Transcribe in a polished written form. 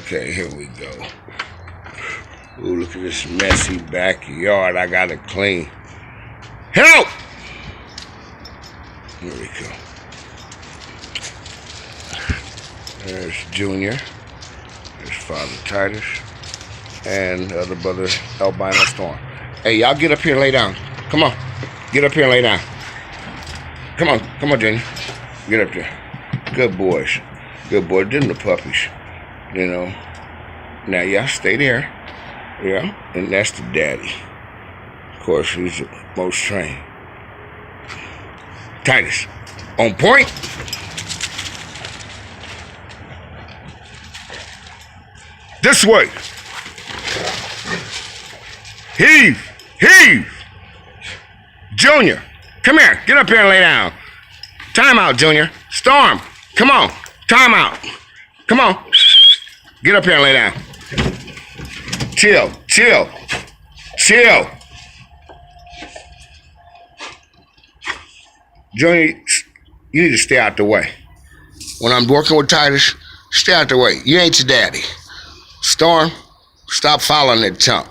Okay, here we go. Ooh, look at this messy backyard. I gotta clean. Help! Here we go. There's Junior. There's Father Titus. And the other brother, Albino Storm. Hey, y'all get up here and lay down. Come on. Get up here and lay down. Come on, Junior. Get up there. Good boys. Good boys. Them the puppies. You know. Now, y'all stay there. Yeah. And that's the daddy. Of course, he's the most trained. Titus. On point. This way. Heave. Junior, come here. Get up here and lay down. Time out, Junior. Storm, come on. Time out. Come on. Get up here and lay down. Chill. Junior, you need to stay out the way. When I'm working with Titus, stay out the way. You ain't your daddy. Storm, stop following that chump.